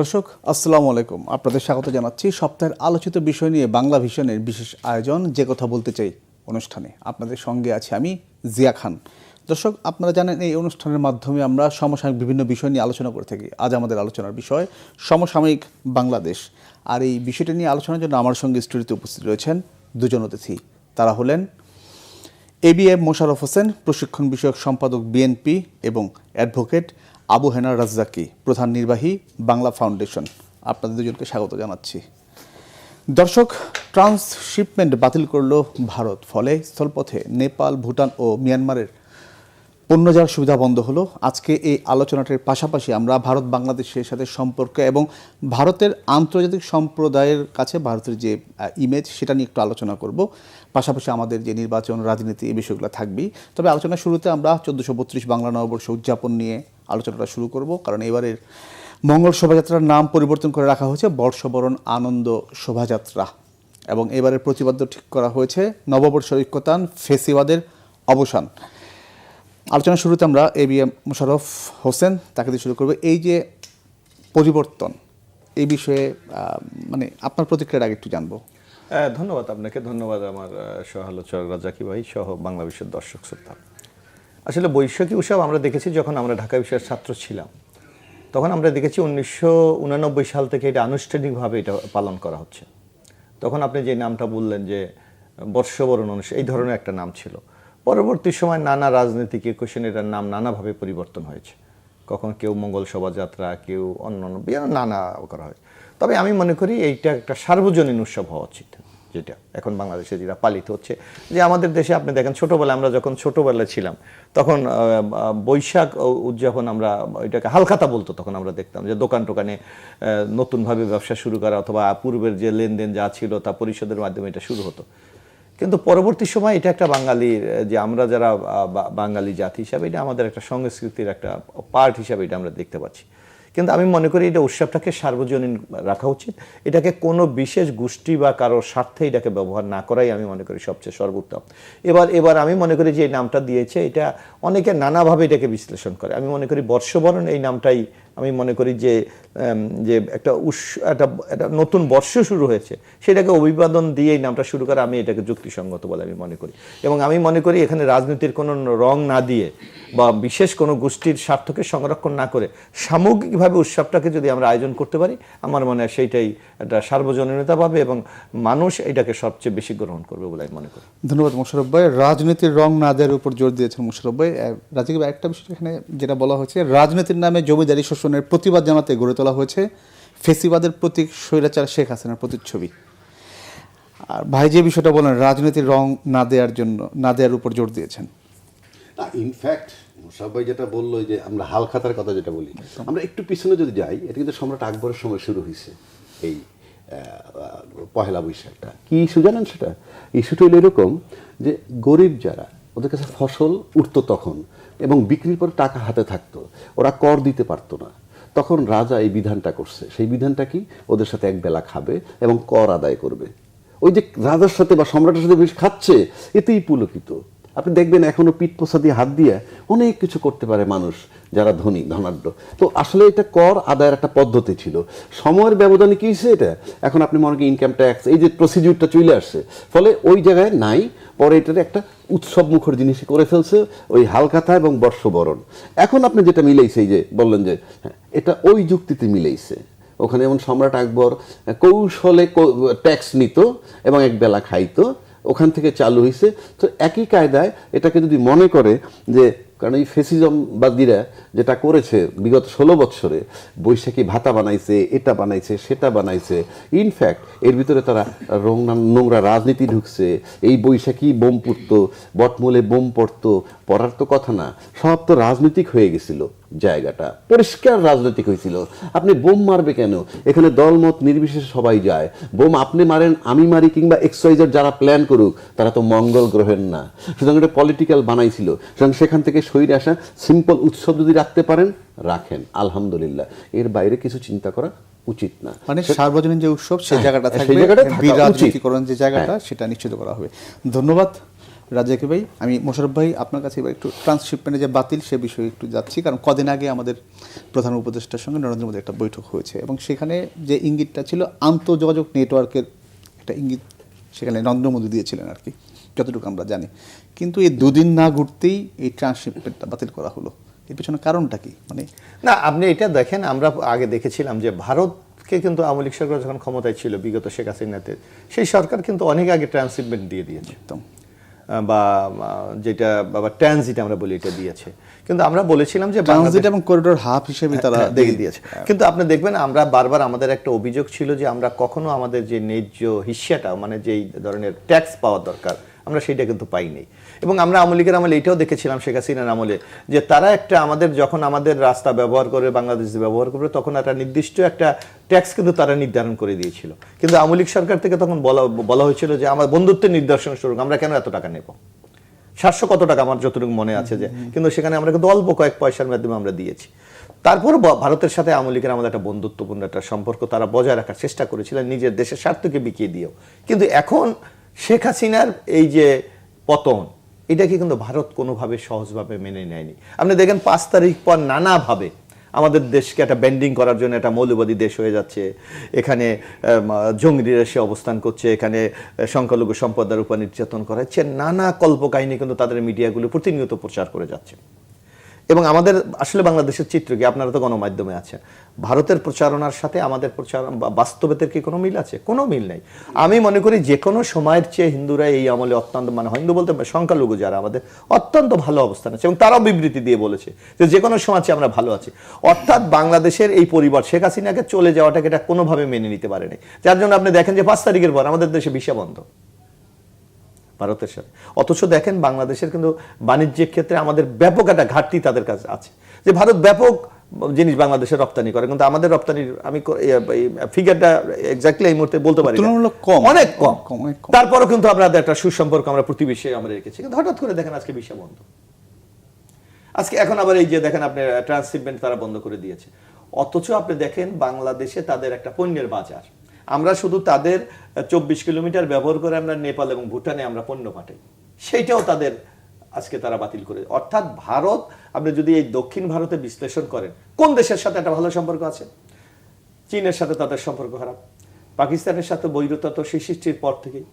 দর্শক আসসালামু আলাইকুম, আপনাদের স্বাগত জানাচ্ছি সপ্তাহের আলোচিত বিষয় নিয়ে বাংলা ভিশনের বিশেষ আয়োজন যে কথা বলতে চাই অনুষ্ঠানে। আপনাদের সঙ্গে আছি আমি জিয়া খান। দর্শক, আপনারা জানেন এই অনুষ্ঠানের মাধ্যমে আমরা সমসাময়িক বিভিন্ন বিষয় নিয়ে আলোচনা করে থাকি। আজ আমাদের আলোচনার বিষয় সমসাময়িক বাংলাদেশ। আর এই বিষয়টা নিয়ে আলোচনার জন্য আমার সঙ্গে স্টুডিওতে উপস্থিত রয়েছেন দুজন অতিথি। তারা হলেন ABM মোশাররফ হোসেন, প্রশিক্ষণ বিষয়ক সম্পাদক বিএনপি, এবং অ্যাডভোকেট আবু হেনা রাজ্জাকি, প্রধান নির্বাহী বাংলা ফাউন্ডেশন। আপনাদের দুজনকে স্বাগত জানাচ্ছি। দর্শক, ট্রান্সশিপমেন্ট বাতিল করল ভারত, ফলে স্থলপথে নেপাল, ভুটান ও মিয়ানমারের পণ্য যাওয়ার সুবিধা বন্ধ হলো। আজকে এই আলোচনাটির পাশাপাশি আমরা ভারত বাংলাদেশের সাথে সম্পর্ক এবং ভারতের আন্তর্জাতিক সম্প্রদায়ের কাছে ভারতের যে ইমেজ সেটা নিয়ে একটু আলোচনা করব। পাশাপাশি আমাদের যে নির্বাচন, রাজনীতি, এই বিষয়গুলো থাকবেই। তবে আলোচনার শুরুতে আমরা 1432 বাংলা নববর্ষ উদযাপন নিয়ে আলোচনাটা শুরু করব, কারণ এবারের মঙ্গল শোভাযাত্রার নাম পরিবর্তন করে রাখা হয়েছে বর্ষবরণ আনন্দ শোভাযাত্রা, এবং এবারের প্রতিপাদ্য ঠিক করা হয়েছে নববর্ষ ঐক্যতান, ফেসিবাদের অবসান। আলোচনার শুরুতে আমরা ABM মোশাররফ হোসেন, তাকে দিয়ে শুরু করবো। এই যে পরিবর্তন, এই বিষয়ে মানে আপনার প্রতিক্রিয়ার আগে একটু জানবো। ধন্যবাদ আপনাকে, ধন্যবাদ আমার সহ আলোচক রাজ্জাকি ভাই সহ বাংলা বিশ্বের দর্শক শ্রোতা। আসলে বৈশাখী উৎসব আমরা দেখেছি যখন আমরা ঢাকা বিশ্ববিদ্যালয়ের ছাত্র ছিলাম, তখন আমরা দেখেছি 1989 সাল থেকে এটা আনুষ্ঠানিকভাবে এটা পালন করা হচ্ছে। তখন আপনি যে নামটা বললেন যে বর্ষবরণ অনুষ্ঠান, এই ধরনের একটা নাম ছিল। পরবর্তী সময় নানা রাজনৈতিক ইকুয়েশন এটার নাম নানাভাবে পরিবর্তন হয়েছে। কখন কেউ মঙ্গল শোভাযাত্রা, কেউ অন্যান্য নানা করা হয়। তবে আমি মনে করি এইটা একটা সার্বজনীন উৎসব হওয়া উচিত, যেটা এখন বাংলাদেশে যেটা পালিত হচ্ছে। যে আমাদের দেশে আপনি দেখেন ছোটোবেলায়, আমরা যখন ছোটোবেলায় ছিলাম তখন বৈশাখ উদযাপন আমরা এটাকে হালখাতা বলতো। তখন আমরা দেখতাম যে দোকান টোকানে নতুনভাবে ব্যবসা শুরু করা অথবা পূর্বের যে লেনদেন যা ছিল তা পরিশোধের মাধ্যমে এটা শুরু হতো। কিন্তু পরবর্তী সময় এটা একটা বাঙালির, যে আমরা যারা বাঙালি জাতি হিসাবে, এটা আমাদের একটা সংস্কৃতির একটা পার্ট হিসাবে এটা আমরা দেখতে পাচ্ছি। কিন্তু আমি মনে করি এটা উৎসবটাকে সার্বজনীন রাখা উচিত। এটাকে কোনো বিশেষ গোষ্ঠী বা কারোর স্বার্থে এটাকে ব্যবহার না করাই আমি মনে করি সবচেয়ে সর্বোত্তম। এবার আমি মনে করি যে এই নামটা দিয়েছে, এটা অনেকে নানাভাবে এটাকে বিশ্লেষণ করে। আমি মনে করি বর্ষবরণ এই নামটাই, আমি মনে করি যে একটা নতুন বর্ষ শুরু হয়েছে, সেটাকে অভিবাদন দিয়ে এই নামটা শুরু করা, আমি এটাকে যুক্তিসঙ্গত বলে আমি মনে করি। এবং আমি মনে করি এখানে রাজনীতির কোনো রং না দিয়ে বা বিশেষ কোনো গোষ্ঠীর স্বার্থকে সংরক্ষণ না করে সামগ্রিকভাবে উৎসবটাকে যদি আমরা আয়োজন করতে পারি, আমার মনে হয় সেইটাই একটা সার্বজনীনতা পাবে এবং মানুষ এটাকে সবচেয়ে বেশি গ্রহণ করবে বলে আমি মনে করি। ধন্যবাদ মোশাররফ ভাই। রাজনীতির রং না দেওয়ার উপর জোর দিয়েছেন মোশাররফ ভাই। রাজ্জাকি ভাই, একটা বিষয় এখানে যেটা বলা হয়েছে, রাজনীতির নামে জমিদারি শোষণের প্রতিবাদ জানাতে গড়ে তোলা হয়েছে ফেসিবাদের প্রতীক স্বৈরাচার শেখ হাসিনার প্রতিচ্ছবি। আর ভাই যে বিষয়টা বলেন, রাজনীতির রং না দেওয়ার উপর জোর দিয়েছেন। ইনফ্যাক্ট মোশাররফ ভাই যেটা বললো যে আমরা হালখাতার কথা যেটা বলি, আমরা একটু পিছনে যদি যাই, এটা কিন্তু সম্রাট আকবরের সময় শুরু হয়েছে। এই পহেলা বৈশাখটা কি ইস্যু জানেন? সেটা ইস্যুটা হলো এরকম যে গরিব যারা, ওদের কাছে ফসল উঠতো তখন এবং বিক্রির পর টাকা হাতে থাকতো, ওরা কর দিতে পারতো না। তখন রাজা এই বিধানটা করছে। সেই বিধানটা কি, ওদের সাথে এক বেলা খাবে এবং কর আদায় করবে। ওই যে রাজার সাথে বা সম্রাটের সাথে বেশি খাচ্ছে, এতেই পুলকিত। আপনি দেখবেন এখনো পিঠ পোছা দিয়ে হাত দিয়ে অনেক কিছু করতে পারে মানুষ যারা ধনাঢ্য। তো আসলে এটা কর আদায়ের একটা পদ্ধতি ছিল। সময়ের ব্যবধানে কি হয়েছে, এটা এখন আপনি মনে করেন ইনকাম ট্যাক্স, এই যে প্রসিডিউরটা চলে আসছে, ফলে ওই জায়গায় নাই। পরে এটার একটা উৎসব মুখর জিনিস করে ফেলছে ওই হালখাতা এবং বর্ষবরণ। এখন আপনি যেটা মিলাইছে, এই যে বললেন যে হ্যাঁ, এটা ওই যুক্তিতে মিলাইছে। ওখানে যেমন সম্রাট আকবর কৌশলে ট্যাক্স নিত এবং এক বেলা খাইতো, ওখান থেকে চালু হয়েছে। তো একই কায়দায় এটাকে যদি মনে করে যে, কারণ এই ফেসিজমবাদীরা যেটা করেছে বিগত 16 বছরে, বৈশাখী ভাতা বানাইছে, এটা বানাইছে, সেটা বানাইছে। ইনফ্যাক্ট এর ভিতরে তারা নোংরা রাজনীতি ঢুকছে। এই বৈশাখী বোম পুড়তো, বটমূলে বোম পড়তো, পড়ার তো কথা না, সব তো রাজনৈতিক হয়ে গেছিল। জায়গাটা পরিষ্কার রাজনৈতিক হয়েছিল। আপনি বোম মারবে কেন? এখানে দলমত নির্বিশেষে সবাই যায়। বোম আপনি মারেন, আমি মারি, কিংবা এক্সওয়াইজেড যারা প্ল্যান করুক, তারা তো মঙ্গল গ্রহের না। সুতরাং এটা পলিটিক্যাল বানাইছিল। সুতরাং সেখান থেকে সইরে আসা সিম্পল উৎসব যদি রাখতে পারেন, রাখেন, আলহামদুলিল্লাহ। এর বাইরে কিছু চিন্তা করা উচিত না। মানে সার্বজনীন যে উৎসব সেই জায়গাটা থাকবে, রাজনীতিকরণ যে জায়গাটা সেটা নিশ্চিত করা হবে। ধন্যবাদ রাজাকি ভাই, আমি মোশাররফ ভাই আপনার কাছে এবার একটু ট্রান্সশিপমেন্টে যে বাতিল সে বিষয়ে একটু যাচ্ছি, কারণ কদিন আগে আমাদের প্রধান উপদেষ্টার সঙ্গে নরেন্দ্র মোদীর একটা বৈঠক হয়েছে এবং সেখানে যে ইঙ্গিতটা ছিল আন্তঃযোগাযোগ নেটওয়ার্কের একটা ইঙ্গিত সেখানে নরেন্দ্র মোদী দিয়েছিলেন আর কি, যতটুকু আমরা জানি। কিন্তু এই দুদিন না ঘুরতেই এই ট্রান্সশিপমেন্টটা বাতিল করা হলো, এর পিছনে কারণটা কি? মানে না, আপনি এটা দেখেন, আমরা আগে দেখেছিলাম যে ভারতকে কিন্তু আওয়ামী লীগ সরকার যখন ক্ষমতায় ছিল বিগত শেখ হাসিনাতে, সেই সরকার কিন্তু অনেক আগে ট্রান্সশিপমেন্ট দিয়ে দিয়েছে, একদম বা যেটা বা ট্রানজিট আমরা বলি, এটা দিয়েছে। কিন্তু আমরা বলেছিলাম যে ট্রানজিট এবং করিডোর হাব হিসেবে তারা দেখে দিয়েছে। কিন্তু আপনি দেখবেন আমরা বারবার, আমাদের একটা অভিযোগ ছিল যে আমরা কখনো আমাদের যে ন্যায্য হিস্যাটা, মানে যেই ধরনের ট্যাক্স পাওয়া দরকার, আমরা সেটা কিন্তু পাইনি। এবং আমরা আওয়ামী লীগের আমলে এটাও দেখেছিলাম, শেখ হাসিনার আমলে, যে তারা একটা আমাদের যখন আমাদের রাস্তা ব্যবহার করে, বাংলাদেশ ব্যবহার করবে, তখন একটা নির্দিষ্ট একটা ট্যাক্স কিন্তু তারা নির্ধারণ করে দিয়েছিল। কিন্তু আওয়ামী লীগ সরকার থেকে তখন বলা হয়েছিল যে আমার বন্ধুত্বের নিদর্শন স্বরূপ আমরা কেন এত টাকা নেব, 700 কত টাকা আমার যতটুকু মনে আছে, যে কিন্তু সেখানে আমরা কিন্তু অল্প কয়েক পয়সার মাধ্যমে আমরা দিয়েছি। তারপর ভারতের সাথে আওয়ামী লীগের আমাদের একটা বন্ধুত্বপূর্ণ একটা সম্পর্ক তারা বজায় রাখার চেষ্টা করেছিলেন, নিজের দেশের স্বার্থকে বিকিয়ে দিয়েও। কিন্তু এখন শেখ হাসিনার এই যে পতন, এটাকে কিন্তু ভারত কোনোভাবে সহজভাবে মেনে নেয়নি। আপনি দেখেন 5 তারিখ পর নানাভাবে আমাদের দেশকে একটা ব্যান্ডিং করার জন্য একটা মৌলবাদী দেশ হয়ে যাচ্ছে, এখানে জঙ্গিরা এসে অবস্থান করছে, এখানে সংখ্যালঘু সম্প্রদায়ের উপর নির্যাতন করা হচ্ছে, নানা কল্পকাহিনী কিন্তু তাদের মিডিয়াগুলো প্রতিনিয়ত প্রচার করে যাচ্ছে। এবং আমাদের আসলে বাংলাদেশের চিত্র কি, আপনারা তো গণমাধ্যমে আছেন, ভারতের প্রচারণার সাথে আমাদের প্রচারণা বাস্তবের কি কোনো মিল আছে? কোনো মিল নেই। আমি মনে করি যে কোনো সময়ের চেয়ে হিন্দুরা এই আমলে অত্যন্ত, মানে হিন্দু বলতে সংখ্যালঘু যারা আমাদের, অত্যন্ত ভালো অবস্থান আছে, এবং তারাও বিবৃতি দিয়ে বলেছে যে কোনো সময় চেয়ে আমরা ভালো আছি। অর্থাৎ বাংলাদেশের এই পরিবার শেখ হাসিনাকে চলে যাওয়াটাকে এটা কোনোভাবে মেনে নিতে পারেনি, যার জন্য আপনি দেখেন যে 5 তারিখের পর আমাদের দেশে ভিসা বন্ধ ভারতের সাথে। অথচ দেখেন বাংলাদেশের কিন্তু বাণিজ্যিক ক্ষেত্রে আমাদের ব্যাপক একটা ঘাটতি তাদের কাছে আছে, যে ভারত ব্যাপক জিনিস বাংলাদেশে রপ্তানি করে, কিন্তু আমাদের রপ্তানির আমি ফিগারটা এক্স্যাক্টলি এই মুহূর্তে বলতে পারি তুলনামূলক কম, অনেক কম। অনেক কম। তারপরও কিন্তু আমরা একটা সুসম্পর্ক আমরা প্রতিবেশী আমরা রেখেছি, কিন্তু হঠাৎ করে দেখেন আজকে ভিসা বন্ধ। আজকে এখন আবার এই যে দেখেন আপনি ট্রান্সশিপমেন্ট তারা বন্ধ করে দিয়েছে। অথচ আপনি দেখেন বাংলাদেশে তাদের একটা পণ্যের বাজার, আমরা শুধু তাদের 24 কিলোমিটার ব্যবহার করে আমরা নেপাল এবং ভুটানে আমরা পণ্য পাঠাই, সেইটাও তাদের আজকে তারা বাতিল করে। অর্থাৎ ভারত, আপনি যদি এই দক্ষিণ ভারতে বিশ্লেষণ করেন, কোন দেশের সাথে একটা ভালো সম্পর্ক আছে? চীনের সাথে তাদের সম্পর্ক খারাপ, পাকিস্তানের সাথে বৈরতা তো সেই সৃষ্টির পর থেকেই,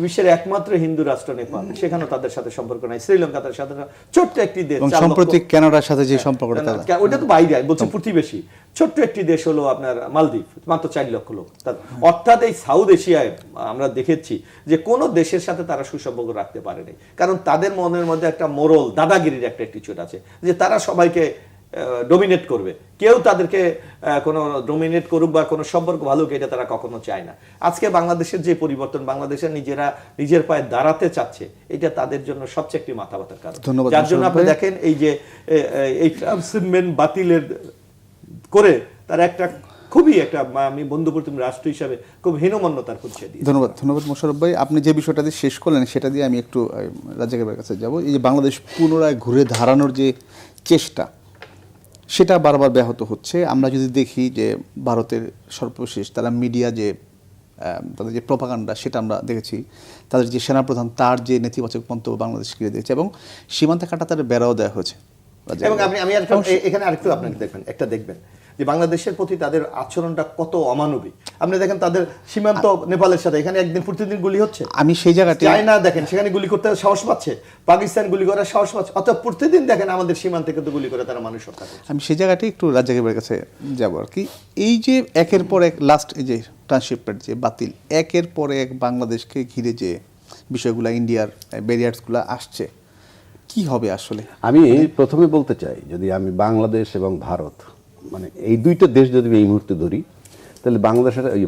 বিশ্বের একমাত্র হিন্দু রাষ্ট্র নেপাল, সেখানেও তাদের সাথে সম্পর্ক নাই, শ্রীলঙ্কা তাদের সাথে, ছোট্ট একটি দেশ, সম্প্রতি কানাডার সাথে যে সম্পর্কটা, ওইটা তো বাইরে বলছে প্রতিবেশী, ছোট্ট একটি দেশ হলো আপনার মালদ্বীপ, মাত্র 4 লক্ষ লোক। অর্থাৎ এই সাউথ এশিয়ায় আমরা দেখেছি যে কোন দেশের সাথে তারা সুসম্পর্ক রাখতে পারেনি, কারণ তাদের মনের মধ্যে একটা মোরল দাদাগিরির একটা অ্যাটিটিউড আছে, যে তারা সবাইকে ডমিনেট করবে, কেউ তাদেরকে কোনো ডমিনেট করুক বা কোনো সম্পর্ক ভালো হোক, এটা তারা কখনো চায় না। আজকে বাংলাদেশের যে পরিবর্তন, বাংলাদেশের নিজের পায়ে দাঁড়াতে চাচ্ছে, এটা তাদের জন্য সবচেয়ে একটি মাথা ব্যথার কারণ। যার জন্য আপনি দেখেন এই যে এই ট্রান্সশিপমেন্ট বাতিলের করে তারা একটা খুবই একটা, আমি বন্ধুপ্রতিম রাষ্ট্র হিসাবে খুব হীনমন্যতার পরিচয় দিই। ধন্যবাদ মোশাররফ ভাই। আপনি যে বিষয়টা দিয়ে শেষ করলেন সেটা দিয়ে আমি একটু রাজ্জাকের কাছে যাব। এই যে বাংলাদেশ পুনরায় ঘুরে দাঁড়ানোর যে চেষ্টা, সেটা বারবার ব্যাহত হচ্ছে। আমরা যদি দেখি যে ভারতের সর্বশেষ তারা মিডিয়া যে তাদের যে প্রপাগান্ডা, সেটা আমরা দেখেছি, তাদের যে সেনাপ্রধান তার যে নেতিবাচক মন্তব্য বাংলাদেশ ঘিরে দিয়েছে, এবং সীমান্তে কাটা তার বেড়াও দেওয়া হয়েছে। এবং আমি এখানে আরেকটু আপনাকে দেখবেন যে বাংলাদেশের প্রতি তাদের আচরণটা কত অমানবিক। আপনি দেখেন তাদের সীমান্ত নেপালের সাথে, এখানে একদিন প্রতিদিন গুলি হচ্ছে, আমি সেই জায়গাতে চায়না দেখেন সেখানে গুলি করতে সাহস পাচ্ছে, পাকিস্তান গুলি করার সাহস পাচ্ছে, অর্থাৎ প্রতিদিন দেখেন আমাদের সীমান্তে কিন্তু গুলি করে তারা মানুষ হত্যা করছে। আমি সেই জায়গাটি একটু রাজ্জাকের কাছে যাব আর কি। এই যে একের পর এক লাস্ট এই যে ট্রান্সশিপমেন্ট যে বাতিল, একের পর এক বাংলাদেশকে ঘিরে যে বিষয়গুলো, ইন্ডিয়ার ব্যারিয়ার্সগুলো আসছে, কি হবে আসলে? আমি প্রথমে বলতে চাই, যদি আমি বাংলাদেশ এবং ভারত, মানে এই দুইটা দেশ যদি এই মুহূর্তে ধরি, তাহলে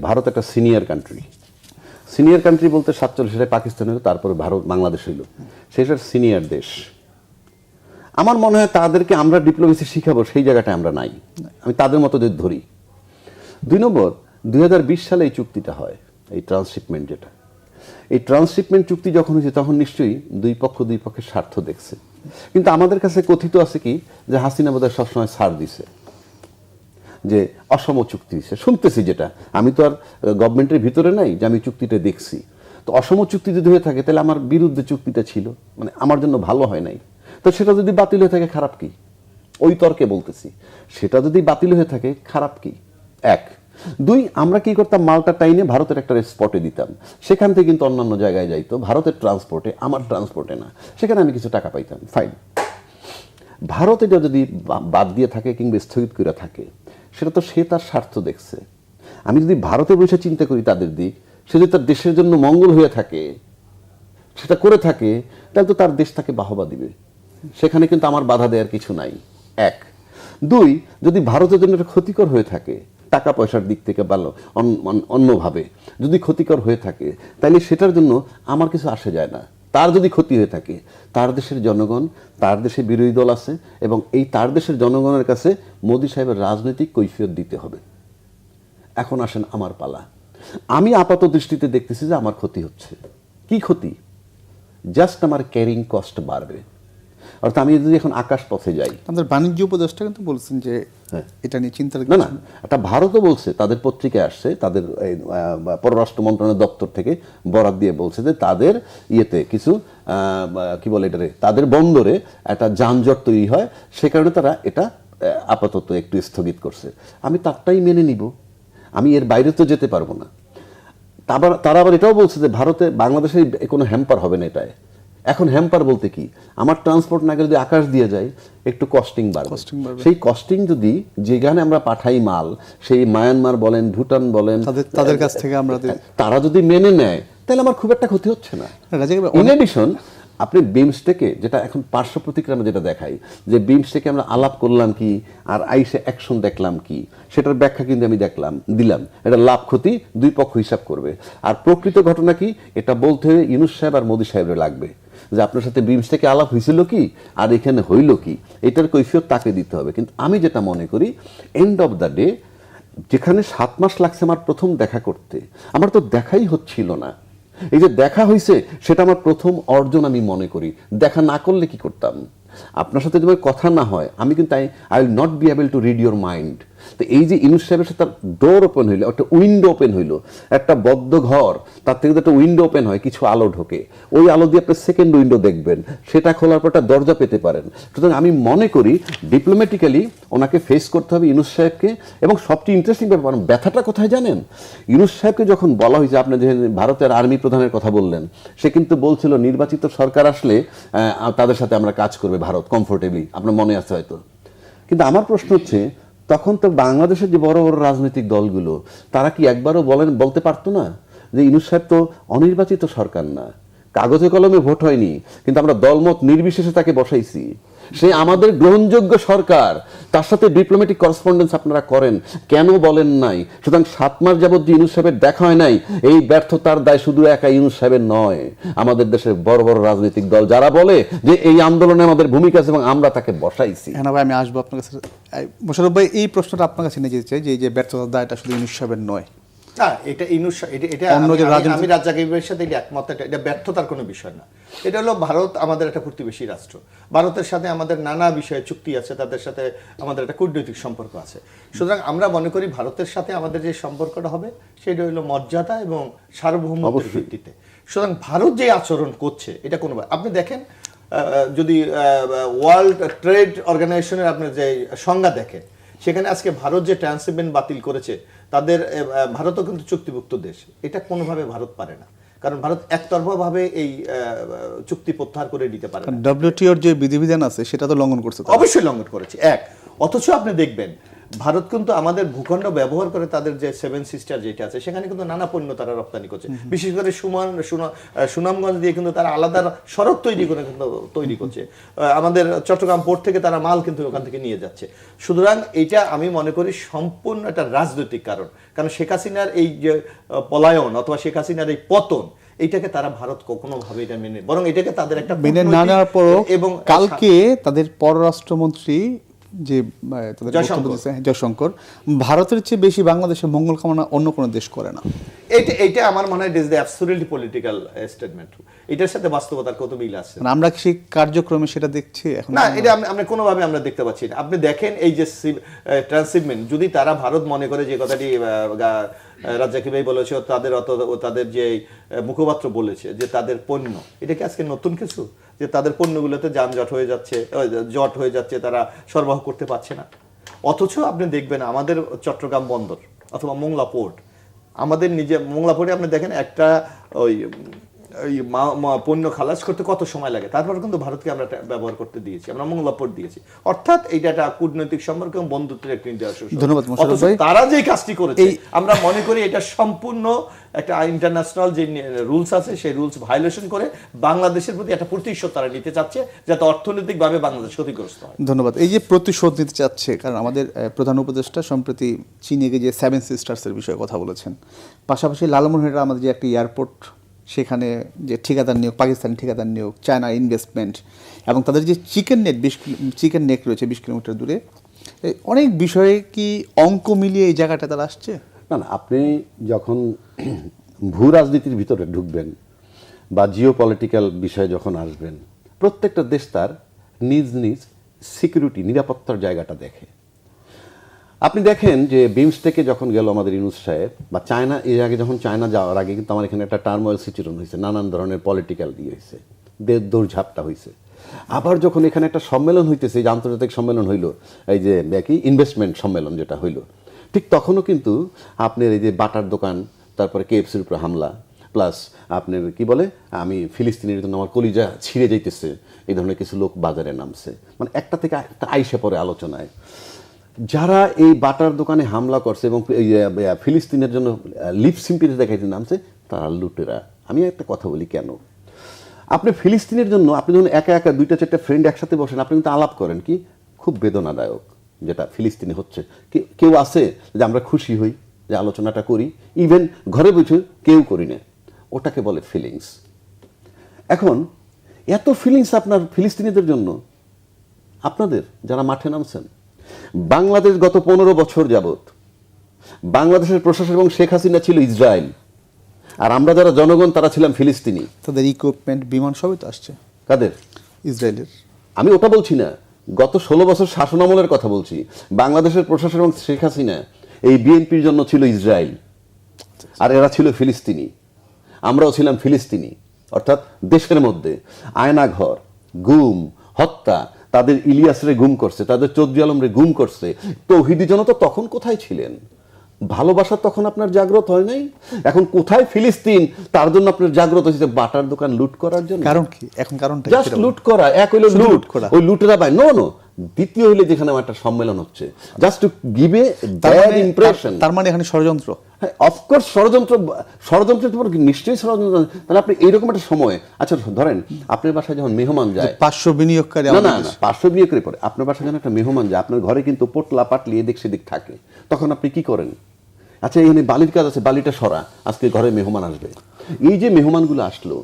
ভারত একটা সিনিয়র কান্ট্রি। সিনিয়র কান্ট্রি বলতে 47 সালে পাকিস্তান হলো, তারপরে বাংলাদেশ হইল, সেটার সিনিয়র দেশ। আমার মনে হয় তাদেরকে আমরা ডিপ্লোমেসি শিখাবো, সেই জায়গাটা আমরা নাই। আমি তাদের মতো যদি ধরি, 2 নম্বর 2020 সালে এই চুক্তিটা হয়, এই ট্রান্সশিপমেন্ট যেটা, এই ট্রান্সশিপমেন্ট চুক্তি যখন হয়েছে তখন নিশ্চয়ই দুই পক্ষের স্বার্থ দেখছে। কিন্তু আমাদের কাছে কথিত আছে কি, যে হাসিনা বোধহয় সবসময় ছাড় দিছে, যে অসম চুক্তি দিছে, শুনতেছি যেটা, আমি তো আর গভর্নমেন্টের ভিতরে নাই যে আমি চুক্তিটা দেখছি। তো অসম চুক্তি যদি হয়ে থাকে তাহলে আমার বিরুদ্ধে চুক্তিটা ছিল, মানে আমার জন্য ভালো হয় নাই, তো সেটা যদি বাতিল হয়ে থাকে খারাপ কি? ওই তর্কে বলতেছি, সেটা যদি বাতিল হয়ে থাকে খারাপ কি? এক। দুই, আমরা কি করতাম, মালটা টাইনে ভারতের একটা স্পটে দিতাম, সেখান থেকে কিন্তু অন্যান্য জায়গায় যাইতো, ভারতের ট্রান্সপোর্টে, আমার ট্রান্সপোর্টে না, সেখানে আমি কিছু টাকা পাইতাম, ফাইন। ভারত এটা যদি বাদ দিয়ে থাকে কিংবা স্থগিত করে থাকে, সেটা তো সে তার স্বার্থ দেখছে। আমি যদি ভারতে বসে চিন্তা করি তাদের দিক, সে যদি তার দেশের জন্য মঙ্গল হয়ে থাকে, সেটা করে থাকে, তাহলে তো তার দেশ তাকে বাহবা দিবে, সেখানে কিন্তু আমার বাধা দেওয়ার কিছু নাই। এক। দুই, যদি ভারতের জন্য এটা ক্ষতিকর হয়ে থাকে, টাকা পয়সার দিক থেকে ভালো অন্যভাবে যদি ক্ষতিকর হয়ে থাকে, তাহলে সেটার জন্য আমার কিছু আসে যায় না। তার যদি ক্ষতি হয়ে থাকে, তার দেশের জনগণ, তার দেশে বিরোধী দল আছে, এবং এই তার দেশের জনগণের কাছে মোদি সাহেবের রাজনৈতিক কৈফিয়ত দিতে হবে। এখন আসেন আমার পালা। আমি আপাত দৃষ্টিতে দেখতেছি যে আমার ক্ষতি হচ্ছে। কি ক্ষতি? জাস্ট আমার ক্যারিং কস্ট বাড়বে। অর্থাৎ আমি যদি এখন আকাশ পথে যাই, আমাদের বাণিজ্য উপদেষ্টা কিন্তু বলছেন যে এটা নিয়ে চিন্তার না না, এটা ভারতও বলছে, তাদের পত্রিকায় আসছে, তাদের পররাষ্ট্র মন্ত্রণালয় দপ্তর থেকে বরাত দিয়ে বলছে যে তাদের ইয়েতে কিছু কি বলে এটারে, তাদের বন্দরে একটা যানজট তৈরি হয়, সে কারণে তারা এটা আপাতত একটু স্থগিত করছে। আমি তারটাই মেনে নিব, আমি এর বাইরে তো যেতে পারবো না। তারা আবার এটাও বলছে যে ভারতে বাংলাদেশে কোনো হ্যাম্পার হবে না এটায়। এখন হ্যাম্পার বলতে কি, আমার ট্রান্সপোর্ট না গেলে যদি আকাশ দিয়ে যায় একটু কস্টিং বাড়বে। সেই কস্টিং যদি যেখানে আমরা পাঠাই মাল, সেই মায়ানমার বলেন, ভুটান বলেন, তাদের কাছ থেকে আমরা তারা যদি মেনে নেয়, তাহলে আমার খুব একটা ক্ষতি হচ্ছে না। ইন এডিশন, আপনি বিমস্টেকে যেটা এখন পার্শ্ব প্রতিক্রিয়া যেটা দেখাই, যে বিমস্টেকে আমরা আলাপ করলাম কি আর আইসে অ্যাকশন দেখলাম কি, সেটার ব্যাখ্যা কিন্তু আমি দিলাম। এটা লাভ ক্ষতি দুই পক্ষ হিসাব করবে। আর প্রকৃত ঘটনা কি, এটা বলতে হবে ইউনূস সাহেব আর মোদি সাহেবের লাগবে, যে আপনার সাথে বিমস্টেকে আলাপ হয়েছিল কি আর এখানে হইল কি, এটার কৈফিয়ত তাকে দিতে হবে। কিন্তু আমি যেটা মনে করি, এন্ড অফ দ্য ডে, যেখানে 7 মাস লাগছে আমার প্রথম দেখা করতে, আমার তো দেখাই হচ্ছিল না। এই যে দেখা হয়েছে, সেটা আমার প্রথম অর্জন আমি মনে করি। দেখা না করলে কি করতাম? আপনার সাথে যদি কথা না হয়, আমি কিন্তু I will not be able to read your mind. তো এই যে ইউনূস সাহেবের সাথে ডোর ওপেন হইলো, একটা উইন্ডো ওপেন হইলো, একটা বদ্ধ ঘর, তার থেকে একটা উইন্ডো ওপেন হয়, কিছু আলো ঢোকে, ওই আলো দিয়ে আপনি সেকেন্ড উইন্ডো দেখবেন, সেটা খোলার পর একটা দরজা পেতে পারেন। সুতরাং আমি মনে করি ডিপ্লোম্যাটিক্যালি ওনাকে ফেস করতে হবে ইউনূস সাহেবকে। এবং সবচেয়ে ইন্টারেস্টিং ব্যাপার, ব্যথাটা কোথায় জানেন? ইউনূস সাহেবকে যখন বলা হয়েছে, আপনি যে ভারতের আর্মি প্রধানের কথা বললেন, সে কিন্তু বলছিল নির্বাচিত সরকার আসলে তাদের সাথে আমরা কাজ করবে ভারত কমফোর্টেবলি, আপনার মনে আছে হয়তো। কিন্তু আমার প্রশ্ন হচ্ছে, তখন তো বাংলাদেশের যে বড় বড় রাজনৈতিক দলগুলো, তারা কি একবারও বলতে পারতো না যে ইউনূস সাহেব তো অনির্বাচিত সরকার না, কাগজে কলমে ভোট হয়নি, কিন্তু আমরা দলমত নির্বিশেষে তাকে বসাইছি, সে আমাদের গ্রহণযোগ্য সরকার, তার সাথে ডিপ্লোম্যাটিক করসপন্ডেন্স আপনারা করেন, কেন বলেন নাই? সুতরাং 7 মাস যাবত যে ইউনূস সাহেবের দেখা হয় নাই, এই ব্যর্থতার দায় শুধু একা ইউনূস সাহেবের নয়, আমাদের দেশের বড় বড় রাজনৈতিক দল যারা বলে যে এই আন্দোলনে আমাদের ভূমিকা আছে এবং আমরা তাকে বসাইছি। হ্যাঁ ভাই, আমি আসবো আপনার কাছে। মোশাররফ ভাই, এই প্রশ্নটা আপনার কাছে নিয়ে যেতে চাই, যে এই যে ব্যর্থতার দায়টা শুধু ইউনূস সাহেবের নয়। না, এটা আমি রাজ্জাক ইব্রাহিমের সাথে একমত। এটা ব্যর্থতার কোনো বিষয় না। এটা হলো ভারত আমাদের একটা প্রতিবেশী রাষ্ট্র, ভারতের সাথে আমাদের নানা বিষয়ে চুক্তি আছে, তাদের সাথে আমাদের একটা কূটনৈতিক সম্পর্ক আছে। সুতরাং আমরা মনে করি ভারতের সাথে আমাদের যে সম্পর্কটা হবে, সেটা হলো মর্যাদা এবং সার্বভৌমত্বের ভিত্তিতে। সুতরাং ভারত যে আচরণ করছে, এটা কোনো, আপনি দেখেন যদি ওয়ার্ল্ড ট্রেড অর্গানাইজেশনের আপনার যে সংজ্ঞা দেখেন, সেখানে আজকে ভারত যে ট্রান্সশিপমেন্ট বাতিল করেছে, তাদের ভারতও কিন্তু চুক্তিভুক্ত দেশ, এটা কোনোভাবে ভারত পারে না, কারণ ভারত একতরফাভাবে এই চুক্তি প্রত্যাহার করে নিতে পারে না। ডব্লিউটিওর যে বিধিবিধান আছে সেটা তো লঙ্ঘন করছে, অবশ্যই লঙ্ঘন করেছে। অথচ আপনি দেখবেন ভারত কিন্তু আমাদের ভূখণ্ড ব্যবহার করে তাদের যে 7 সিস্টার যেটা আছে, সেখানে কিন্তু নানা পণ্য তারা রপ্তানি করছে। বিশেষ করে সুনামগঞ্জ দিয়ে কিন্তু তারা আলাদা সড়ক তৈরি করছে। আমাদের চট্টগ্রাম পোর্ট থেকে তারা মাল কিন্তু ওখান থেকে নিয়ে যাচ্ছে। সুতরাং এইটা আমি মনে করি সম্পূর্ণ একটা রাজনৈতিক কারণ শেখ হাসিনার এই যে পলায়ন অথবা শেখ হাসিনার এই পতন, এইটাকে তারা ভারত কোনোভাবে এটা মেনে, বরং এটাকে তাদের একটা মেনে না নেওয়ার পরও এবং কালকে তাদের পররাষ্ট্রমন্ত্রী যে তাদের জয়শঙ্কর। বক্তব্য দিয়েছে, জয়শঙ্কর, ভারতের চেয়ে বেশি বাংলাদেশের মঙ্গল কামনা অন্য কোনো দেশ করে না। এইটা আমার মনে হয় it is the absolutely political statement. এটার সাথে বাস্তবতার কত মিল আছে? মানে আমরা কি সেই কার্যক্রমে সেটা দেখছি এখন? না, এটা আমরা কোনোভাবে আমরা দেখতে পাচ্ছি না। আপনি দেখেন এই যে ট্রান্সশিপমেন্ট, যদি তারা ভারত মনে করে যে কথাটি রাজ্জাকি ভাই বলেছে, তাদের যে মুখপাত্র বলেছে যে তাদের পণ্য, এটা কি আজকে নতুন কিছু যে তাদের পণ্যগুলোতে যানজট হয়ে যাচ্ছে, জট হয়ে যাচ্ছে, তারা সরবরাহ করতে পারছে না? অথচ আপনি দেখবেন আমাদের চট্টগ্রাম বন্দর অথবা মোংলা পোর্ট, আমাদের নিজে মোংলা পোর্টে আপনি দেখেন একটা ওই পণ্য খালাস করতে কত সময় লাগে, তারপর কিন্তু ভারতকে আমরা ব্যবহার করতে দিয়েছি, আমরা মোংলা পোর্ট দিয়েছি। অর্থাৎ এইটা একটা কূটনৈতিক সম্পর্ক এবং বন্ধুত্বের একটা নিদর্শন। ধন্যবাদ মোশাররফ ভাই। তারা যে কাজটি করেছে আমরা মনে করি এটা সম্পূর্ণ একটা ইন্টারন্যাশনাল যে রুলস আছে সেই রুলস ভায়োলেশন করে বাংলাদেশের প্রতি একটা প্রতিশোধ তারা নিতে চাচ্ছে, যাতে অর্থনৈতিকভাবে বাংলাদেশ ক্ষতিগ্রস্ত হয়। ধন্যবাদ। এই যে প্রতিশোধ নিতে চাচ্ছে, কারণ আমাদের প্রধান উপদেষ্টা সম্প্রতি চীনে গিয়ে যে 7 সিস্টার্সের বিষয়ে কথা বলেছেন, পাশাপাশি লালমোহনের আমাদের যে একটা এয়ারপোর্ট, সেখানে যে ঠিকাদার নিয়োগ, পাকিস্তানি ঠিকাদার নিয়োগ, চায়না ইনভেস্টমেন্ট এবং তাদের যে চিকেন নেক রয়েছে 20 কিলোমিটার দূরে, অনেক বিষয়ে কি অঙ্ক মিলিয়ে এই জায়গাটা তারা আসছে? না না, আপনি যখন ভূ রাজনীতির ভিতরে ঢুকবেন বা জিও পলিটিক্যাল বিষয়ে যখন আসবেন, প্রত্যেকটা দেশ তার নিজ নিজ সিকিউরিটি, নিরাপত্তার জায়গাটা দেখে। আপনি দেখেন যে বিমস্টেকে যখন গেল আমাদের ইউনূস সাহেব, বা চায়না, এর আগে যখন চায়না যাওয়ার আগে কিন্তু আমার এখানে একটা টার্মোয়েল সিচুয়েশন হয়েছে, নানান ধরনের পলিটিক্যাল দিয়ে হয়েছে, দৌড়ঝাপটা হয়েছে। আবার যখন এখানে একটা সম্মেলন হইতেছে, যে আন্তর্জাতিক সম্মেলন হইল, এই যে কি ইনভেস্টমেন্ট সম্মেলন যেটা হইল, ঠিক তখনও কিন্তু আপনার এই যে বাটার দোকান, তারপরে কেএফসির উপরে হামলা, প্লাস আপনার কি বলে, আমি ফিলিস্তিনের জন্য আমার কলিজা ছিঁড়ে যাইতেছে, এই ধরনের কিছু লোক বাজারে নামছে, মানে একটা থেকে একটা আইসে পড়ে আলোচনায়। যারা এই বাটার দোকানে হামলা করছে এবং ফিলিস্তিনের জন্য লিপ সিম্পিতে দেখাইতে নামছে, তারা লুটেরা। আমি একটা কথা বলি, কেন আপনি ফিলিস্তিনের জন্য আপনি যখন একা একা 2-4টা ফ্রেন্ড একসাথে বসেন, আপনি কিন্তু আলাপ করেন, কি খুব বেদনাদায়ক যেটা ফিলিস্তিনি হচ্ছে, কেউ আছে যে আমরা খুশি হই যে আলোচনাটা করি, ইভেন ঘরে বসে কেউ করি না, ওটাকে বলে ফিলিংস। এখন এত ফিলিংস আপনার ফিলিস্তিনিদের জন্য, আপনাদের যারা মাঠে নামছেন, বাংলাদেশ গত 15 বছর যাবত বাংলাদেশের প্রশাসন এবং শেখ হাসিনা ছিল ইসরায়েল, আর আমরা যারা জনগণ তারা ছিলাম ফিলিস্তিনি। তাদের ইকুইপমেন্ট, বিমান সবই তো আসছে কাদের? ইসরায়েলের। আমি ওটা বলছি না, গত 16 বছর শাসন আমলের কথা বলছি। বাংলাদেশের প্রশাসন এবং শেখ হাসিনা এই বিএনপির জন্য ছিল ইসরায়েল, আর এরা ছিল ফিলিস্তিনি, আমরাও ছিলাম ফিলিস্তিনি। অর্থাৎ দেশের মধ্যে আয়নাঘর, গুম, হত্যা, তাদের ইলিয়াসরে গুম করছে, তাদের চৌধুরী আলমরে গুম করছে। তৌহিদি জনতা তখন কোথায় ছিলেন? ভালোবাসা তখন আপনার জাগ্রত হয় নাই? এখন কোথায় ফিলিস্তিন? তার জন্য আপনার জাগ্রত হয়েছে বাটার দোকান লুট করার জন্য। কারণ কি এখন? কারণটা জাস্ট লুট করা। এক হইলো লুট করা, ওই লুটেরা বাই নো। দ্বিতীয় হইলে যেখানে একটা সম্মেলন হচ্ছে, just to give a bad impression. তার মানে এখানে ষড়যন্ত্র। হ্যাঁ, অফকোর্স ষড়যন্ত্রের উপর নিশ্চয়ই ষড়যন্ত্র। তাহলে আপনি এইরকম একটা সময়, আচ্ছা ধরেন আপনার বাসায় যখন মেহমান যায়, 500 বিনিয়োগকারী, না 500 বিনিয়োগকারী পরে আপনার বাসায় যখন একটা মেহমান যায়, আপনার ঘরে কিন্তু পোটলা পাটলি এদিক সেদিক থাকে, তখন আপনি কি করেন? আচ্ছা এখানে বালির কাজ আছে, বালিটা সরা, আজকে ঘরে মেহমান আসবে। এই যে মেহমানগুলো আসলো,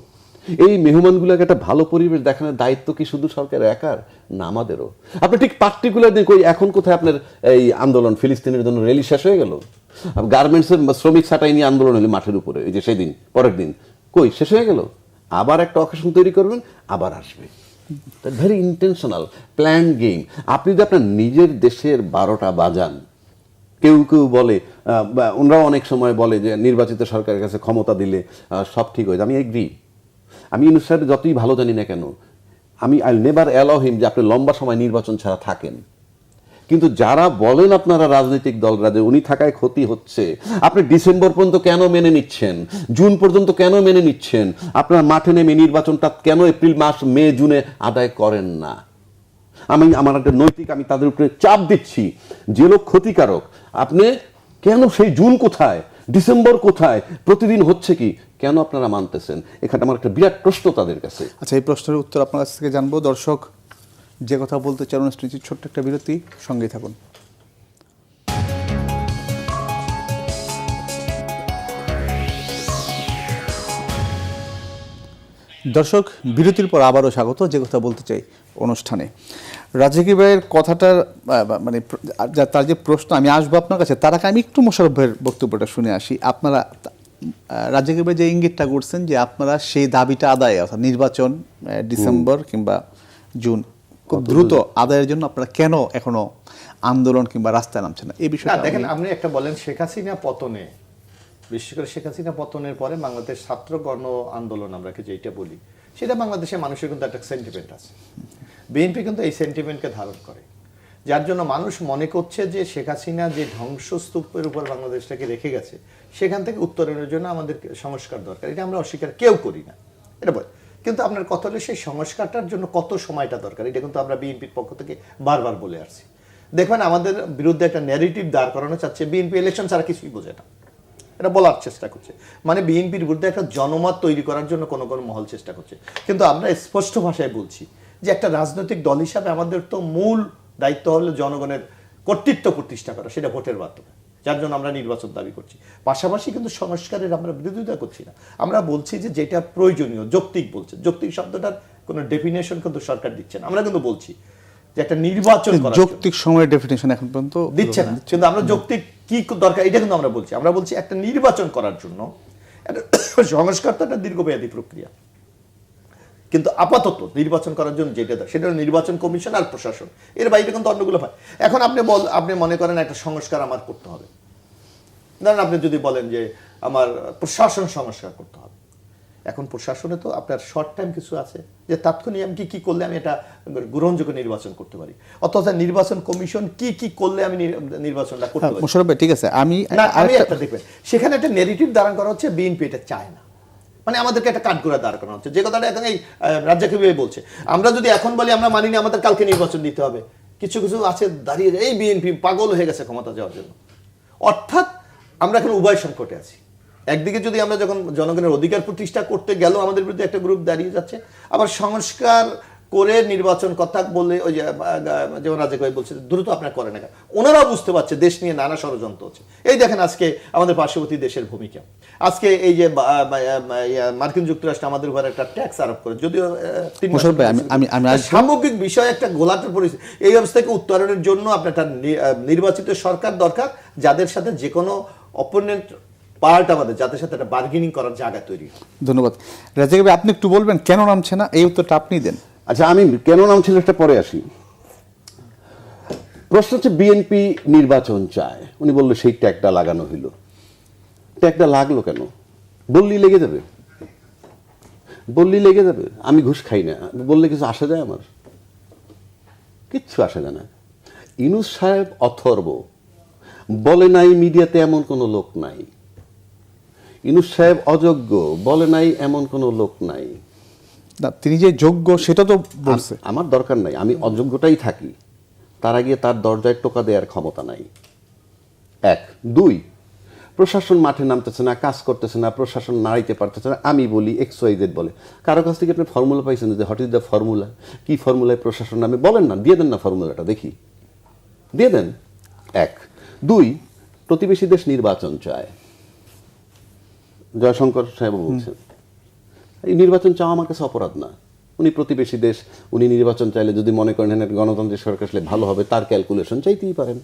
এই মেহমানগুলোকে একটা ভালো পরিবেশ দেখানোর দায়িত্ব কি শুধু সরকারের একার? না, আমাদেরও। আপনি ঠিক পার্টিকুলার দিন কই এখন কোথায় আপনার এই আন্দোলন, ফিলিস্তিনের জন্য র্যালি শেষ হয়ে গেল, গার্মেন্টসের শ্রমিক ছাঁটাই নিয়ে আন্দোলন হলো মাঠের উপরে, এই যে সেদিন পরের দিন কই শেষ হয়ে গেল? আবার একটা অকেশন তৈরি করবেন, আবার আসবে। Very intentional plan game. আপনি যদি আপনার নিজের দেশের 12টা বাজান, কেউ কেউ বলে, ওনারাও অনেক সময় বলে যে নির্বাচিত সরকারের কাছে ক্ষমতা দিলে সব ঠিক হয়ে যায়। আমি এগ্রি। আমি ইউনূস সাহেব যতই ভালো জানি না কেন, আমি আই নেভার অ্যালাউ হিম যে আপনি লম্বা সময় নির্বাচন ছাড়া থাকেন। কিন্তু যারা বলেন আপনারা রাজনৈতিক দলরা যে উনি থাকায় ক্ষতি হচ্ছে, আপনি ডিসেম্বর পর্যন্ত কেন মেনে নিচ্ছেন? জুন পর্যন্ত কেন মেনে নিচ্ছেন? আপনার মাঠে নেমে নির্বাচনটা কেন এপ্রিল মাস, মে, জুনে আদায় করেন না? আমার একটা নৈতিক, আমি তাদের উপরে চাপ দিচ্ছি, যে লোক ক্ষতিকারক, আপনি কেন সেই জুন কোথায়, ডিসেম্বর কোথায়, প্রতিদিন হচ্ছে কি, কেন আপনারা মানতেছেন? এখানে আমার একটা বিরাট প্রশ্ন তাদের কাছে। আচ্ছা, এই প্রশ্নের উত্তর আপনার কাছ থেকে জানবো। দর্শক যে কথা বলতে চান, অনুষ্ঠানটি ছোট্ট একটা বিরতি, সঙ্গেই থাকুন। দর্শক, বিরতির পর আবারও স্বাগত। যে কথা বলতে চাই অনুষ্ঠানে। রাজাকি ভাইয়ের কথাটার মানে তার যে প্রশ্ন, আমি আসবো আপনার কাছে, তার আগে আমি একটু মোশাররফ ভাইয়ের বক্তব্যটা শুনে আসি। আপনারা রাজাকি ভাই যে ইঙ্গিতটা করছেন যে আপনারা সেই দাবিটা আদায়, অর্থাৎ নির্বাচন ডিসেম্বর কিংবা জুন খুব দ্রুত আদায়ের জন্য আপনারা কেন এখনো আন্দোলন কিংবা রাস্তায় নামছেন না, এই বিষয়টা দেখেন, আপনি একটা বলেন শেখ হাসিনা পতনে, বিশেষ করে শেখ হাসিনা পতনের পরে বাংলাদেশ ছাত্র গণ আন্দোলন আমরা যেটা বলি, সেটা বাংলাদেশের মানুষের কিন্তু একটা সেন্টিমেন্ট আছে। বিএনপি কিন্তু এই সেন্টিমেন্টকে ধারণ করে, যার জন্য মানুষ মনে করছে যে শেখ হাসিনা যে ধ্বংসস্তূপের উপর বাংলাদেশটাকে রেখে গেছে, সেখান থেকে উত্তরণের জন্য আমাদের সংস্কার দরকার। এটা আমরা অস্বীকার কেউ করি না, এটা বল। কিন্তু আপনার কথা হলো সেই সংস্কারটার জন্য কত সময়টা দরকার, এটা কিন্তু আমরা বিএনপির পক্ষ থেকে বারবার বলে আসছি। দেখবেন আমাদের বিরুদ্ধে একটা ন্যারেটিভ দাঁড় করানো চাচ্ছে, বিএনপি ইলেকশন ছাড়া কিছুই বোঝে না, এটা বলার চেষ্টা করছে। মানে বিএনপির বিরুদ্ধে একটা জনমত তৈরি করার জন্য কোনো কোনো মহল চেষ্টা করছে। কিন্তু আমরা স্পষ্ট ভাষায় বলছি যে একটা রাজনৈতিক দল হিসাবে আমাদের তো মূল দায়িত্ব হলো জনগণের কর্তৃত্ব প্রতিষ্ঠা করা, সেটা ভোটের মাধ্যমে, যার জন্য আমরা নির্বাচন দাবি করছি। পাশাপাশি কিন্তু সংস্কারের আমরা বিরোধিতা করছি না, আমরা বলছি যে যেটা প্রয়োজনীয়, যৌক্তিক বলছে। যৌক্তিক শব্দটার কোনো ডেফিনেশন কিন্তু সরকার দিচ্ছে না। আমরা কিন্তু বলছি যে একটা নির্বাচন করার যৌক্তিক সময়ের ডেফিনেশন এখন পর্যন্ত দিচ্ছে না, কিন্তু আমরা যৌক্তিক কি দরকার এটা কিন্তু আমরা বলছি। আমরা বলছি একটা নির্বাচন করার জন্য একটা সংস্কার তো একটা দীর্ঘমেয়াদী প্রক্রিয়া, কিন্তু আপাতত নির্বাচন করার জন্য যেটা দেয় সেটা হলো নির্বাচন কমিশন আর প্রশাসন, এর বাইরে কিন্তু অন্যগুলো হয়। এখন আপনি মনে করেন একটা সংস্কার আমার করতে হবে, ধরেন আপনি যদি বলেন যে আমার প্রশাসন সংস্কার করতে হবে, এখন প্রশাসনে তো আপনার শর্ট টাইম কিছু আছে যে তাৎক্ষণিক আমি কি করলে আমি এটা গ্রহণযোগ্য নির্বাচন করতে পারি, অথবা নির্বাচন কমিশন কি করলে আমি নির্বাচনটা করতে পারি। মোশাররফ ভাই ঠিক আছে, আমি একটা দেখবেন সেখানে একটা নেগেটিভ দাঁড়ান করা হচ্ছে, বিএনপি এটা চায় না, মানে আমাদেরকে একটা কাঠগোড়া দাঁড় করানো হচ্ছে। যে কথাটা এখন এই রাজ্জাকি ভাই বলছে, আমরা যদি এখন বলি আমরা মানি না, আমাদের কালকে নির্বাচন দিতে হবে, কিছু কিছু আছে দাঁড়িয়ে এই বিএনপি পাগল হয়ে গেছে ক্ষমতা যাওয়ার জন্য। অর্থাৎ আমরা এখন উভয় সংকটে আছি। একদিকে যদি আমরা যখন জনগণের অধিকার প্রতিষ্ঠা করতে গেল আমাদের বিরুদ্ধে একটা গ্রুপ দাঁড়িয়ে যাচ্ছে, আবার সংস্কার করে নির্বাচন কথা বলে ওই যেমন রাজা ভাই বলছে দ্রুত আপনার করে না, ওনারাও বুঝতে পারছে দেশ নিয়ে নানা ষড়যন্ত্র হচ্ছে। এই দেখেন আজকে আমাদের পার্শ্ববর্তী দেশের ভূমিকা, আজকে এই যে মার্কিন যুক্তরাষ্ট্র আমাদের উপর একটা ট্যাক্স আরোপ করে, যদিও সামগ্রিক বিষয় একটা গোলাটের পরিস্থিতি। এই অবস্থাকে উত্তরণের জন্য আপনার একটা নির্বাচিত সরকার দরকার, যাদের সাথে যে কোনো অপোনেন্ট পার্ট আমাদের, যাদের সাথে একটা বার্গেনিং করার জায়গা তৈরি। ধন্যবাদ। রাজাকি ভাই আপনি একটু বলবেন কেন নামছে না, এই উত্তরটা আপনি দেন। আচ্ছা, আমি কেন নামছিল একটা পরে আসি। প্রশ্ন হচ্ছে বিএনপি নির্বাচন চায়, উনি বললো সেই ট্যাগটা লাগানো হইল। ট্যাগটা লাগলো কেন? বললি লেগে যাবে, বললি লেগে যাবে। আমি ঘুষ খাই না, বললে কিছু আসে যায়? আমার কিচ্ছু আসে যায় না। ইউনূস সাহেব অথর্ব বলে নাই মিডিয়াতে এমন কোনো লোক নাই, ইউনূস সাহেব অযোগ্য বলে নাই এমন কোনো লোক নাই। না, তিনি যে যোগ্য সেটা তো বলছে। আমার দরকার নাই, আমি অযোগ্যটাই থাকি, তার আগে তার দরজায় টোকা দেওয়ার ক্ষমতা নাই। এক। দুই, প্রশাসন মাঠে নামতেছে না, কাজ করতেছে না, প্রশাসন নাড়াইতে পারতেছে না। আমি বলি XYZ বলে, কারো কাছ থেকে আপনি ফর্মুলা পাইছেন যে হোয়াট ইজ দ্য ফর্মুলা, কি ফর্মুলায় প্রশাসন নামে বলেন না, দিয়ে দেন না ফর্মুলাটা দেখি, দিয়ে দেন। এক। দুই, প্রতিবেশী দেশ নির্বাচন চায়, জয়শঙ্কর সাহেব বলছেন এই নির্বাচন চাওয়া আমার কাছে অপরাধ না। উনি প্রতিবেশী দেশ, উনি নির্বাচন চাইলে যদি মনে করেন গণতান্ত্রিক সরকার আসলে ভালো হবে, তার ক্যালকুলেশন চাইতেই পারেন।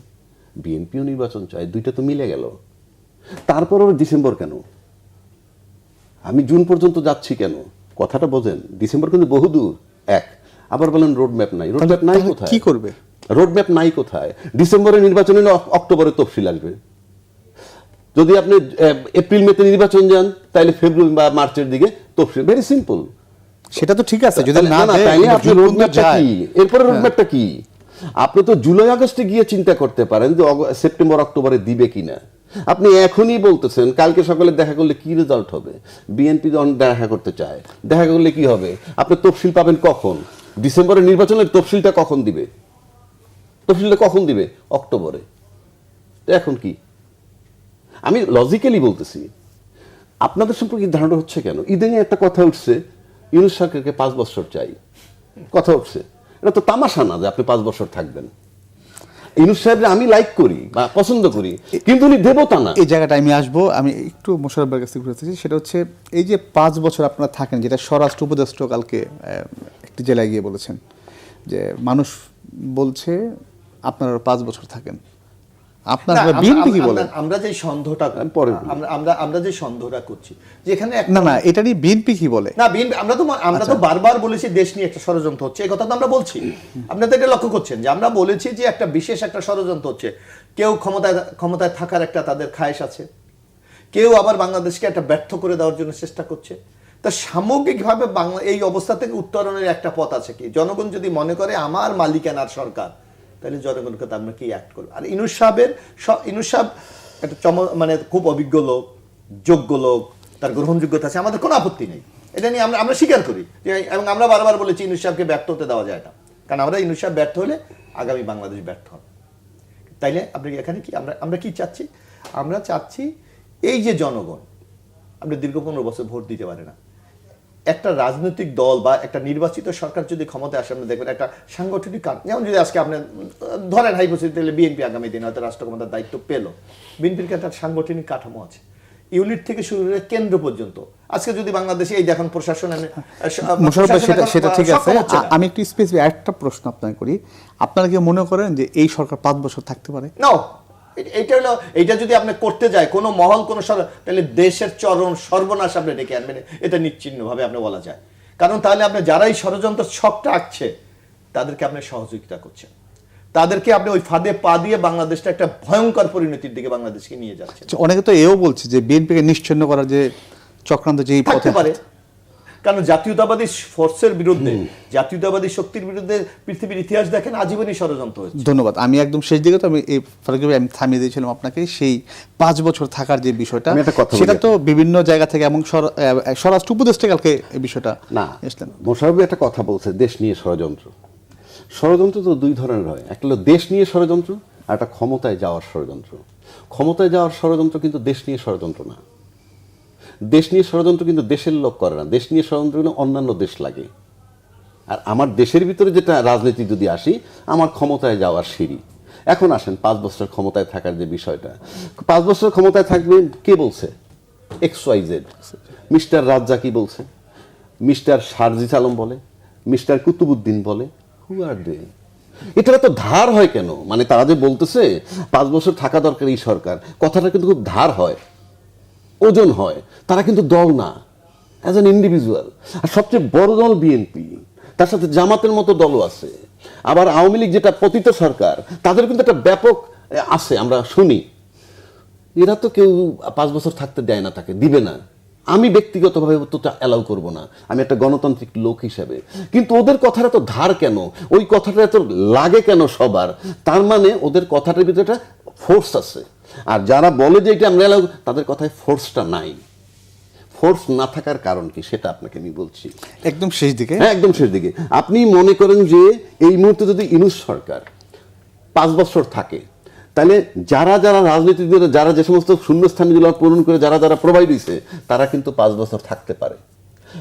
বিএনপিও নির্বাচন চায়, দুইটা তো মিলে গেল। তারপরও ডিসেম্বর কেন? আমি জুন পর্যন্ত যাচ্ছি কেন? কথাটা বোঝেন, ডিসেম্বর কিন্তু বহুদূর। এক। আবার বলেন রোডম্যাপ নাই, রোডম্যাপ নাই কোথায়? কি করবে? রোডম্যাপ নাই কোথায়? ডিসেম্বরে নির্বাচন হলে অক্টোবরে তফসিল আসবে। যদি আপনি এপ্রিল মেতে নির্বাচন যান, তাহলে ফেব্রুয়ারি বা মার্চের দিকে তফসিল। Very simple. সেটা তো ঠিক আছে, যদি না তাইলে আপনি রোডম্যাপটা কি? এরপরে রোডম্যাপটা কি? আপনি তো জুলাই আগস্টে গিয়ে চিন্তা করতে পারেন যে সেপ্টেম্বর অক্টোবরে দিবে কিনা। আপনি এখনই বলতেছেন কালকে সকালে দেখা করলে কি রেজাল্ট হবে। বিএনপি যখন দেখা করতে চায়, দেখা করলে কি হবে? আপনি তফসিল পাবেন কখন? ডিসেম্বরের নির্বাচনের তফসিলটা কখন দিবে? তফসিলটা কখন দিবে? অক্টোবরে। এখন কি? আমি লজিক্যালি বলতেছি, আপনাদের সম্পর্কে ধারণা হচ্ছে কেন? ইদানিং একটা কথা উঠছে, ইউনূস সরকারকে 5 বছর চাই, কথা উঠছে। এটা তো তামাশা না যে আপনি 5 বছর থাকবেন। ইউনূস সাহেবকে আমি লাইক করি বা পছন্দ করি, কিন্তু উনি দেবতা না। এই জায়গাটা আমি আসবো, আমি একটু মোশাররফ ভাইয়ের কাছে ঘুরে আসছি। সেটা হচ্ছে এই যে 5 বছর আপনারা থাকেন, যেটা স্বরাষ্ট্র উপদেষ্টা কালকে একটি জেলায় গিয়ে বলেছেন যে মানুষ বলছে আপনারা 5 বছর থাকেন, আপনার না, বিএনপি কি বলে? আমরা যে সন্দেহটা পরে আমরা যে সন্দেহটা করছি যে এখানে না এটা নিয়ে বিএনপি কি বলে? না বিএনপি আমরা তো বারবার বলেছি দেশ নিয়ে একটা ষড়যন্ত্র হচ্ছে, এই কথা তো আমরা বলছি। আপনারা তো এটা লক্ষ্য করছেন যে আমরা বলেছি যে একটা বিশেষ একটা ষড়যন্ত্র হচ্ছে, কেউ ক্ষমতায় থাকার একটা তাদের খায়েশ আছে, কেউ আবার বাংলাদেশকে একটা ব্যর্থ করে দেওয়ার জন্য চেষ্টা করছে। তা সামগ্রিকভাবে বাংলা এই অবস্থা থেকে উত্তরণের একটা পথ আছে কি, জনগণ যদি মনে করে আমার মালিকানার সরকার, তাহলে জনগণকে তো আমরা কি অ্যাক্ট করবো। আর ইনুস সাহেব একটা মানে খুব অভিজ্ঞ লোক, যোগ্য লোক, তার গ্রহণযোগ্যতা আছে, আমাদের কোনো আপত্তি নেই, এটা নিয়ে আমরা স্বীকার করি যে, এবং আমরা বারবার বলেছি ইনুস সাহেবকে ব্যর্থ হতে দেওয়া যায় না, কারণ আমরা ইনুস সাহেব ব্যর্থ হলে আগামী বাংলাদেশ ব্যর্থ হবে। তাইলে আপনি এখানে কি আমরা কি চাচ্ছি? আমরা চাচ্ছি এই যে জনগণ আপনি দীর্ঘ 15 বছর ভোট দিতে পারে না, একটা রাজনৈতিক দল বা একটা নির্বাচিত সরকার যদি ক্ষমতায় আসে, আপনি দেখবেন একটা সাংগঠনিক যেমন যদি আজকে আপনি ধরেন হাইপোথেটিক্যালি বিএনপি আগামী দিনে হয়তো রাষ্ট্র ক্ষমতার দায়িত্ব পেল, বিএনপির একটা সাংগঠনিক কাঠামো আছে, ইউনিট থেকে শুরু করে কেন্দ্র পর্যন্ত। আজকে যদি বাংলাদেশে এই দেখুন প্রশাসন সেটা ঠিক আছে, আমি একটু স্পেসিফিক একটা প্রশ্ন আপনাকে করি, আপনারা কি মনে করেন যে এই সরকার 5 বছর থাকতে পারে? না, এইটা যদি আপনি করতে যায় কোনো মহল কোনো তাহলে দেশের চরম সর্বনাশ আপনি ডেকে আনবেন, এটা নিশ্চিহ্ন ভাবে আপনি বলা যায়। কারণ তাহলে আপনি যারাই ষড়যন্ত্র ছকটা আঁকছে তাদেরকে আপনি সহযোগিতা করছেন, তাদেরকে আপনি ওই ফাঁদে পা দিয়ে বাংলাদেশটা একটা ভয়ঙ্কর পরিণতির দিকে বাংলাদেশকে নিয়ে যাচ্ছে। অনেকে তো এও বলছে যে বিএনপিকে নিশ্চিহ্ন করার যে চক্রান্ত যেই থাকতে পারে, কারণ জাতীয়তাবাদী ফোর্সের বিরুদ্ধে, জাতীয়তাবাদী শক্তির বিরুদ্ধে পৃথিবীর ইতিহাস দেখেন আজীবনই ষড়যন্ত্র হয়েছে। ধন্যবাদ। আমি একদম শেষ দিকে তো আমি এই আমি থামিয়ে দিয়েছিলাম আপনাকে, সেই 5 বছর থাকার যে বিষয়টা, সেটা তো বিভিন্ন জায়গা থেকে এবং স্বরাষ্ট্র উপদেষ্টা কালকে এই বিষয়টা না, মোশাররফ একটা কথা বলছে, দেশ নিয়ে ষড়যন্ত্র। ষড়যন্ত্র তো 2 ধরনের হয়, একটা হলো দেশ নিয়ে ষড়যন্ত্র, আর একটা ক্ষমতায় যাওয়ার ষড়যন্ত্র। ক্ষমতায় যাওয়ার ষড়যন্ত্র কিন্তু দেশ নিয়ে ষড়যন্ত্র না। দেশ নিয়ে ষড়যন্ত্র কিন্তু দেশের লোক করে না, দেশ নিয়ে ষড়যন্ত্র কিন্তু অন্যান্য দেশ লাগে। আর আমার দেশের ভিতরে যেটা রাজনীতি যদি আসি, আমার ক্ষমতায় যাওয়ার সিঁড়ি। এখন আসেন 5 বছর ক্ষমতায় থাকার যে বিষয়টা, 5 বছর ক্ষমতায় থাকবেন কে বলছে? XYZ, মিস্টার রাজ্জাকি বলছে, মিস্টার শারজিদ আলম বলে, মিস্টার কুতুবুদ্দিন বলে, হু আর দে? এটা তো ধার হয় কেন? মানে তারা যে বলতেছে 5 বছর থাকা দরকার এই সরকার, কথাটা কিন্তু খুব ধার হয়, ওজন হয়। তারা কিন্তু দল না, অ্যাজ অ্যান ইন্ডিভিজুয়াল। আর সবচেয়ে বড় দল বিএনপি, তার সাথে জামাতের মতো দলও আছে। আবার আওয়ামী লীগ যেটা পতিত সরকার, তাদের কিন্তু একটা ব্যাপক আছে, আমরা শুনি। এরা তো কেউ 5 বছর থাকতে দেয় না, তাকে দিবে না। আমি ব্যক্তিগতভাবে তো অ্যালাউ করব না, আমি একটা গণতান্ত্রিক লোক হিসাবে। কিন্তু ওদের কথাটা তো ধার কেন, ওই কথাটা এত লাগে কেন সবার? তার মানে ওদের কথাটার ভিতরে একটা ফোর্স আছে। আর যারা বলে যে এটা আমরা অ্যালাউ, তাদের কথায় ফোর্সটা নাই। ফোর্স না থাকার কারণ কি সেটা আপনাকে আমি বলছি একদম শেষ দিকে। হ্যাঁ, একদম শেষ দিকে। আপনি মনে করেন যে এই মুহূর্তে যদি ইউনূস সরকার 5 বছর থাকে, তাহলে যারা যারা রাজনীতিবিদ, যারা যে সমস্ত শূন্যস্থানগুলো পূরণ করে যারা যারা প্রোভাইড হয়েছে, তারা কিন্তু 5 বছর থাকতে পারে।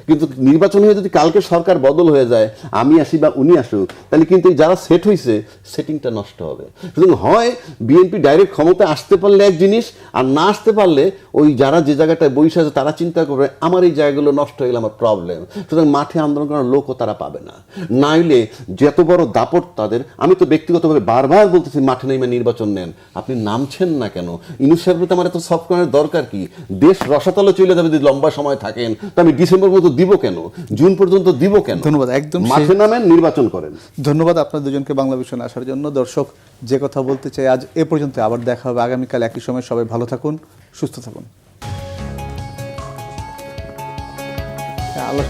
কিন্তু নির্বাচন হয়ে যদি কালকে সরকার বদল হয়ে যায়, আমি আসি বা উনি আসুক, তাহলে কিন্তু যারা সেট হয়েছে সেটিংটা নষ্ট হবে। সুতরাং হয় বিএনপি ডাইরেক্ট ক্ষমতায় আসতে পারলে এক জিনিস, আর না আসতে পারলে ওই যারা যে জায়গাটায় বসে আছে তারা চিন্তা করবে আমার এই জায়গাগুলো নষ্ট হয়ে গেলে আমার প্রবলেম। সুতরাং মাঠে আন্দোলন করার লোকও তারা পাবে না। নাইলে যত বড় দাপট তাদের, আমি তো ব্যক্তিগতভাবে বারবার বলতেছি মাঠে নেমে নির্বাচন নেন। আপনি নামছেন না কেন? ইউনূস সাহেবের প্রতি আমার এত সফট করার দরকার কি? দেশ রসাতলে চলে যাবে যদি লম্বা সময় থাকেন, তো আমি ডিসেম্বর পর্যন্ত দিব কেন, জুন পর্যন্ত দিব কেন? ধন্যবাদ। একদম মাঠে নামেন, নির্বাচন করেন। ধন্যবাদ আপনার দুজনকে বাংলা ভিশনে আসার জন্য। দর্শক, যে কথা বলতে চাই আজ এ পর্যন্ত, আবার দেখা হবে আগামীকাল একই সময়। সবাই ভালো থাকুন, সুস্থ থাকুন। আল্লাহ